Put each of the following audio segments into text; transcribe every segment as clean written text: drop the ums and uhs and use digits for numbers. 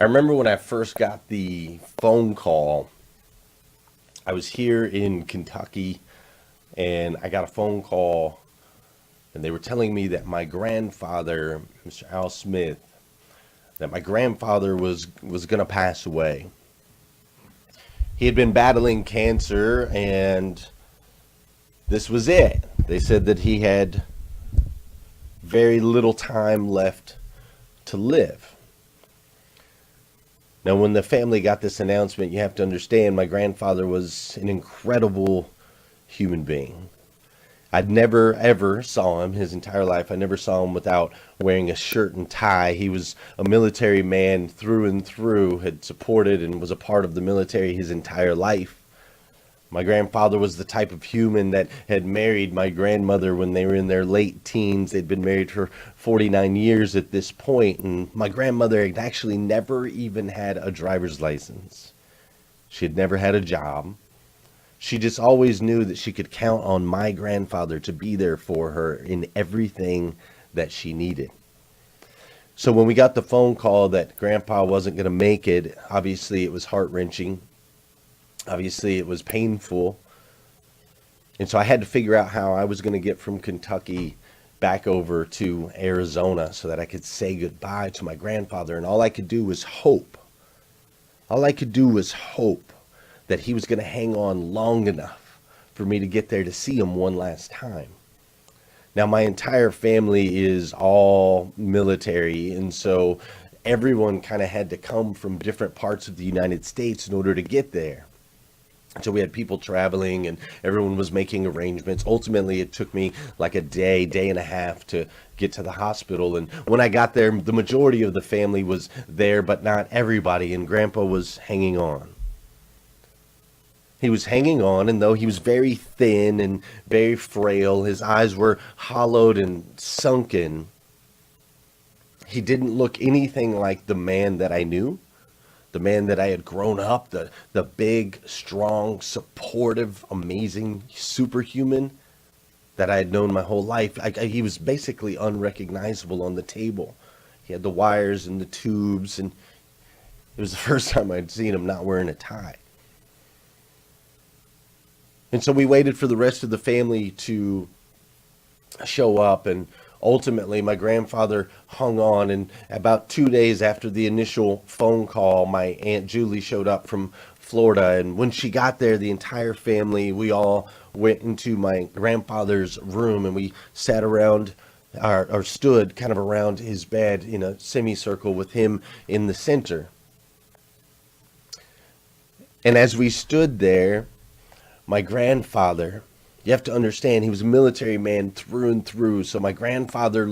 I remember when I first got the phone call, I was here in Kentucky and I got a phone call and they were telling me that my grandfather, Mr. Al Smith, that my grandfather was going to pass away. He had been battling cancer and this was it. They said that he had very little time left to live. Now, when the family got this announcement, you have to understand my grandfather was an incredible human being. I'd never ever saw him his entire life. I never saw him without wearing a shirt and tie. He was a military man through and through, had supported and was a part of the military his entire life. My grandfather was the type of human that had married my grandmother when they were in their late teens. They'd been married for 49 years at this point, and my grandmother had actually never even had a driver's license. She had never had a job. She just always knew that she could count on my grandfather to be there for her in everything that she needed. So when we got the phone call that Grandpa wasn't going to make it, obviously it was heart-wrenching. Obviously it was painful. And so I had to figure out how I was going to get from Kentucky back over to Arizona so that I could say goodbye to my grandfather. And all I could do was hope. All I could do was hope that he was going to hang on long enough for me to get there to see him one last time. Now, my entire family is all military, and so everyone kind of had to come from different parts of the United States in order to get there. So we had people traveling and everyone was making arrangements. Ultimately, it took me like a day and a half to get to the hospital. And when I got there, the majority of the family was there, but not everybody. And Grandpa was hanging on. He was hanging on, and though he was very thin and very frail, his eyes were hollowed and sunken. He didn't look anything like the man that I knew, the man that I had grown up, the big, strong, supportive, amazing superhuman that I had known my whole life. He was basically unrecognizable on the table. He had the wires and the tubes, and it was the first time I'd seen him not wearing a tie. And so we waited for the rest of the family to show up, and ultimately my grandfather hung on. And about 2 days after the initial phone call, my Aunt Julie showed up from Florida. And when she got there, the entire family, we all went into my grandfather's room and we sat around or stood kind of around his bed in a semicircle with him in the center. And as we stood there, my grandfather, you have to understand, he was a military man through and through. So my grandfather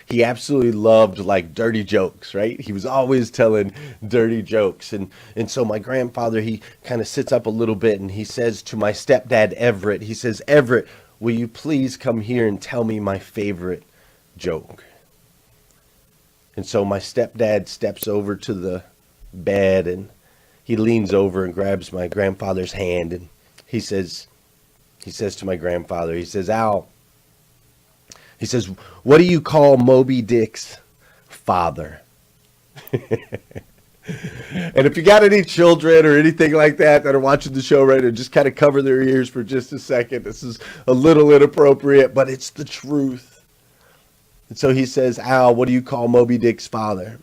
he absolutely loved like dirty jokes, right? He was always telling dirty jokes. And so my grandfather, he kind of sits up a little bit and he says to my stepdad, Everett, he says, Everett, will you please come here and tell me my favorite joke? And so my stepdad steps over to the bed and he leans over and grabs my grandfather's hand, and he says to my grandfather, he says, Al, he says, what do you call Moby Dick's father? And if you got any children or anything like that are watching the show right now, just kind of cover their ears for just a second. This is a little inappropriate, but it's the truth. And so he says, Al, what do you call Moby Dick's father?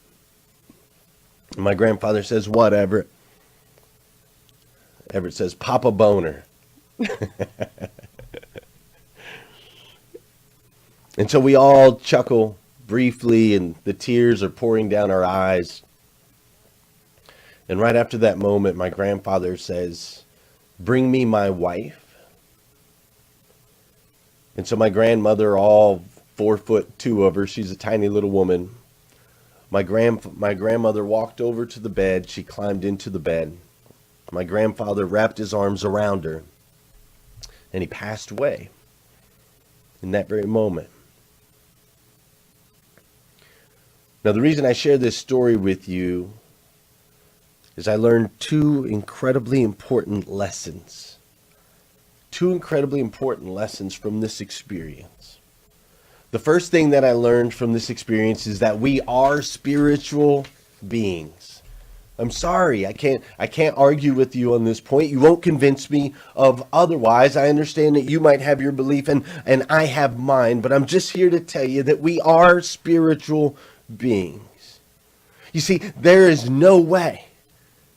And my grandfather says, what, Everett? Everett says, Papa Boner. And so we all chuckle briefly and the tears are pouring down our eyes. And right after that moment, my grandfather says, bring me my wife. And so my grandmother, all 4'2" of her, she's a tiny little woman. My grandmother walked over to the bed. She climbed into the bed. My grandfather wrapped his arms around her, and he passed away in that very moment. Now, the reason I share this story with you is I learned two incredibly important lessons. Two incredibly important lessons from this experience. The first thing that I learned from this experience is that we are spiritual beings. I'm sorry, I can't argue with you on this point. You won't convince me of otherwise. I understand that you might have your belief and I have mine, but I'm just here to tell you that we are spiritual beings. You see, there is no way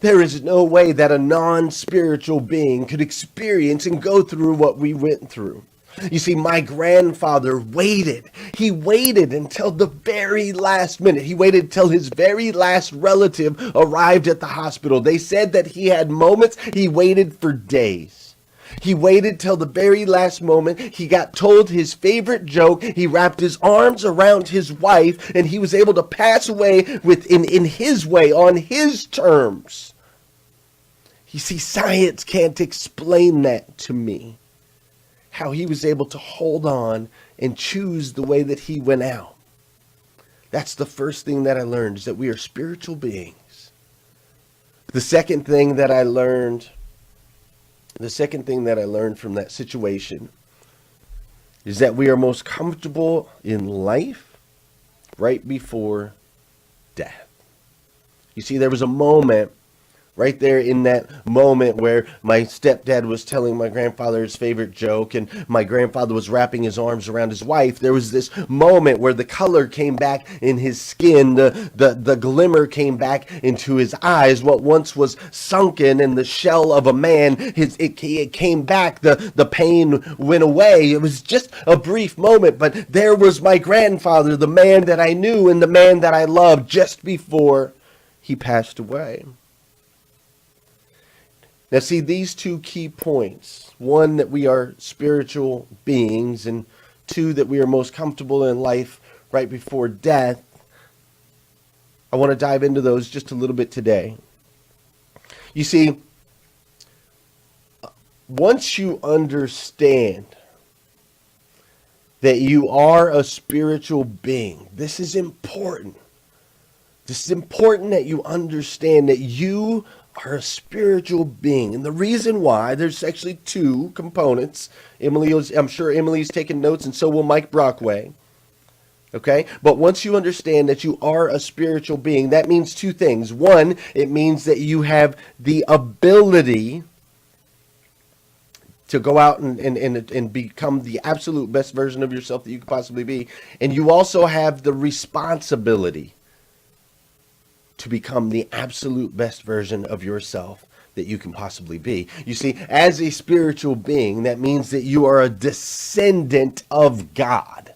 that a non-spiritual being could experience and go through what we went through. You see, my grandfather waited. He waited until the very last minute. He waited till his very last relative arrived at the hospital. They said that he had moments. He waited for days. He waited till the very last moment. He got told his favorite joke. He wrapped his arms around his wife, and he was able to pass away in his way, on his terms. You see, science can't explain that to me. How he was able to hold on and choose the way that he went out. That's the first thing that I learned, is that we are spiritual beings. The second thing that I learned from that situation is that we are most comfortable in life right before death. You see, there was a moment right there in that moment where my stepdad was telling my grandfather his favorite joke and my grandfather was wrapping his arms around his wife. There was this moment where the color came back in his skin, the glimmer came back into his eyes. What once was sunken in the shell of a man, it came back. The pain went away. It was just a brief moment, but there was my grandfather, the man that I knew and the man that I loved, just before he passed away. Now see, these two key points, one, that we are spiritual beings, and two, that we are most comfortable in life right before death, I want to dive into those just a little bit today. You see, once you understand that you are a spiritual being, this is important. This is important that you understand that you are a spiritual being. And the reason why, there's actually two components. I'm sure Emily's taking notes, and so will Mike Brockway. Okay? But once you understand that you are a spiritual being, that means two things. One, it means that you have the ability to go out and become the absolute best version of yourself that you could possibly be. And you also have the responsibility to become the absolute best version of yourself that you can possibly be. You see, as a spiritual being, that means that you are a descendant of God.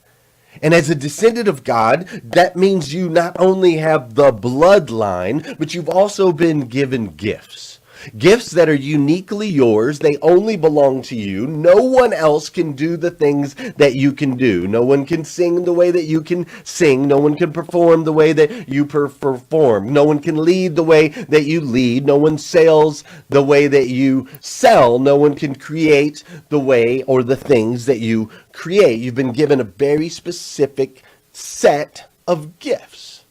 And as a descendant of God, that means you not only have the bloodline, but you've also been given gifts. Gifts that are uniquely yours. They only belong to you. No one else can do the things that you can do. No one can sing the way that you can sing. No one can perform the way that you perform. No one can lead the way that you lead. No one sells the way that you sell. No one can create the way or the things that you create. You've been given a very specific set of gifts.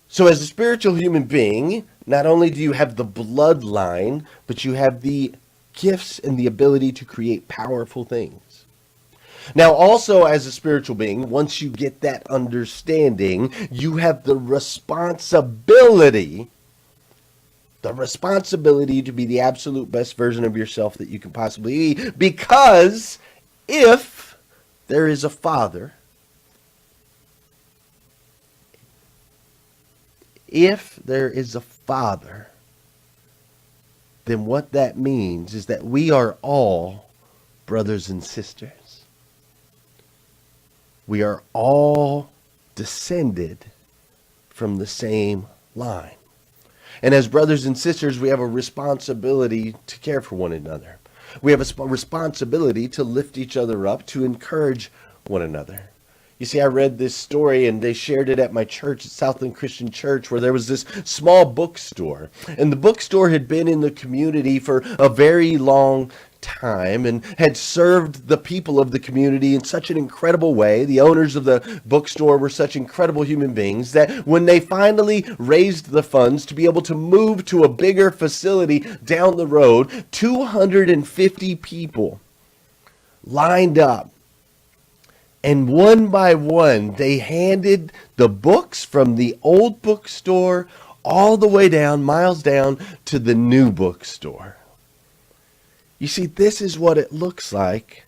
So as a spiritual human being, not only do you have the bloodline, but you have the gifts and the ability to create powerful things. Now, also as a spiritual being, once you get that understanding, you have the responsibility to be the absolute best version of yourself that you can possibly be. Because if there is a Father, then what that means is that we are all brothers and sisters. We are all descended from the same line. And as brothers and sisters, we have a responsibility to care for one another. We have a responsibility to lift each other up, to encourage one another. You see, I read this story and they shared it at my church, at Southland Christian Church, where there was this small bookstore. And the bookstore had been in the community for a very long time and had served the people of the community in such an incredible way. The owners of the bookstore were such incredible human beings that when they finally raised the funds to be able to move to a bigger facility down the road, 250 people lined up And one by one, they handed the books from the old bookstore all the way down, miles down, to the new bookstore. You see, this is what it looks like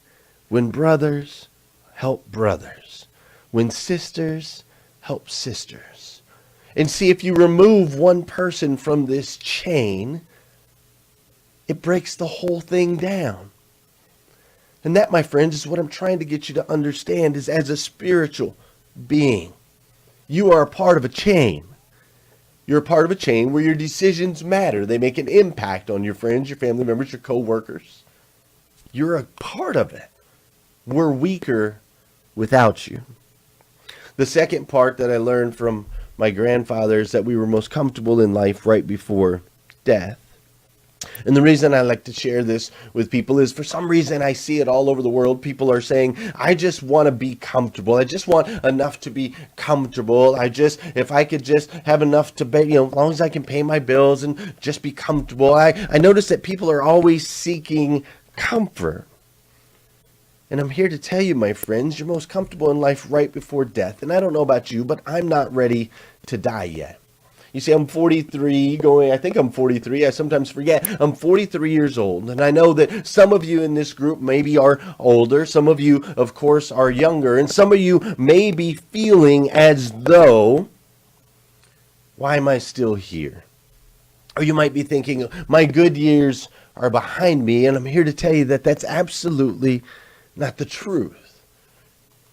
when brothers help brothers, when sisters help sisters. And see, if you remove one person from this chain, it breaks the whole thing down. And that, my friends, is what I'm trying to get you to understand, is as a spiritual being, you are a part of a chain. You're a part of a chain where your decisions matter. They make an impact on your friends, your family members, your co-workers. You're a part of it. We're weaker without you. The second part that I learned from my grandfather is that we were most comfortable in life right before death. And the reason I like to share this with people is, for some reason, I see it all over the world. People are saying, I just want to be comfortable. I just want enough to be comfortable. If I could just have enough to pay, as long as I can pay my bills and just be comfortable. I notice that people are always seeking comfort. And I'm here to tell you, my friends, you're most comfortable in life right before death. And I don't know about you, but I'm not ready to die yet. You see, I'm 43, I think I'm 43, I sometimes forget. I'm 43 years old, and I know that some of you in this group maybe are older. Some of you, of course, are younger, and some of you may be feeling as though, why am I still here? Or you might be thinking, my good years are behind me, and I'm here to tell you that that's absolutely not the truth.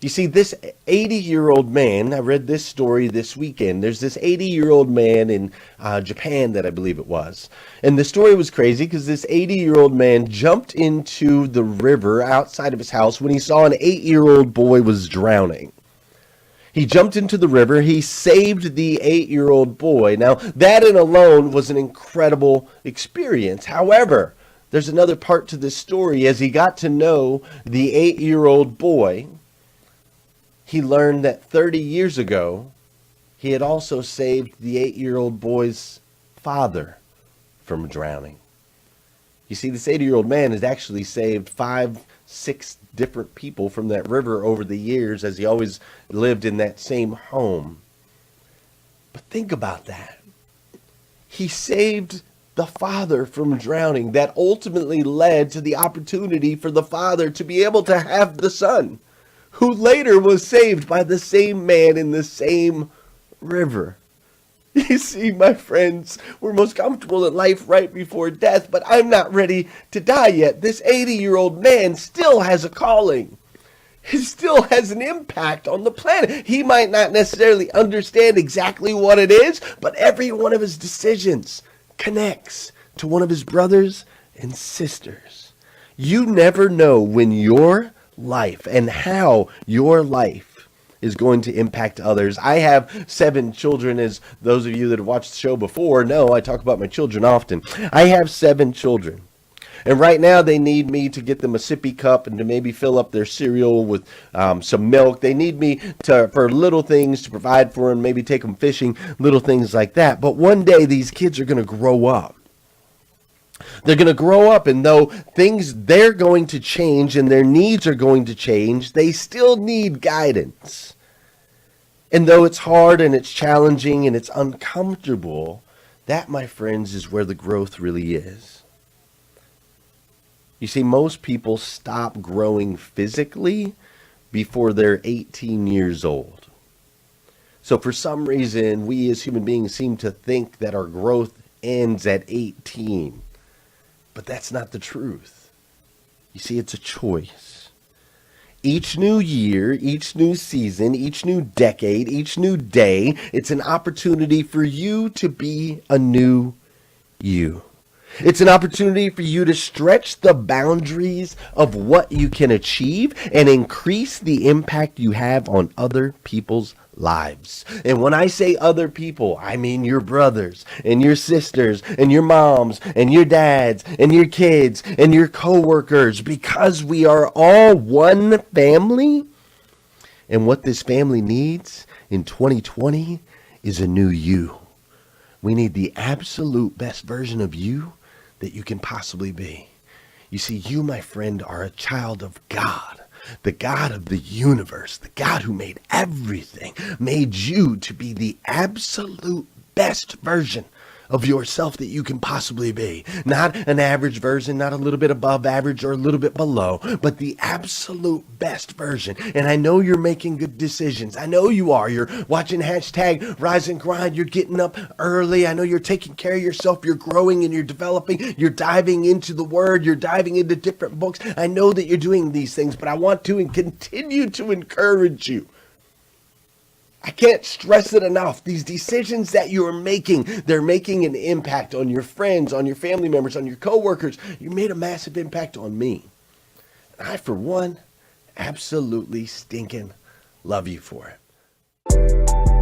You see, this 80-year-old man, I read this story this weekend. There's this 80-year-old man in Japan, that I believe it was. And the story was crazy because this 80-year-old man jumped into the river outside of his house when he saw an 8-year-old boy was drowning. He jumped into the river. He saved the 8-year-old boy. Now, that in alone was an incredible experience. However, there's another part to this story. As he got to know the 8-year-old boy, he learned that 30 years ago, he had also saved the 8-year-old boy's father from drowning. You see, this 80-year-old man has actually saved 5, 6 different people from that river over the years, as he always lived in that same home. But think about that. He saved the father from drowning. That ultimately led to the opportunity for the father to be able to have the son, who later was saved by the same man in the same river. You see, my friends, we're most comfortable in life right before death, but I'm not ready to die yet. This 80-year-old man still has a calling. He still has an impact on the planet. He might not necessarily understand exactly what it is, but every one of his decisions connects to one of his brothers and sisters. You never know when your life and how your life is going to impact others. I have 7 children, as those of you that have watched the show before know. I talk about my children often. I have 7 children, and right now they need me to get them a sippy cup and to maybe fill up their cereal with some milk. They need me for little things to provide for them, maybe take them fishing, little things like that. But one day these kids are going to grow up. They're going to grow up, and though they're going to change and their needs are going to change, they still need guidance. And though it's hard and it's challenging and it's uncomfortable, that, my friends, is where the growth really is. You see, most people stop growing physically before they're 18 years old. So for some reason, we as human beings seem to think that our growth ends at 18. But that's not the truth. You see, it's a choice. Each new year, each new season, each new decade, each new day, it's an opportunity for you to be a new you. It's an opportunity for you to stretch the boundaries of what you can achieve and increase the impact you have on other people's lives. And when I say other people, I mean your brothers and your sisters and your moms and your dads and your kids and your co-workers, because we are all one family. And what this family needs in 2020 is a new you. We need the absolute best version of you that you can possibly be. You see, you, my friend, are a child of God. The God of the universe, the God who made everything, made you to be the absolute best version of yourself that you can possibly be. Not an average version, not a little bit above average or a little bit below, but the absolute best version. And I know you're making good decisions. I know you are. You're watching hashtag Rise and Grind. You're getting up early. I know you're taking care of yourself. You're growing and you're developing. You're diving into the word. You're diving into different books. I know that you're doing these things, but I want to and continue to encourage you. I can't stress it enough. These decisions that you're making, they're making an impact on your friends, on your family members, on your coworkers. You made a massive impact on me. And I, for one, absolutely stinking love you for it.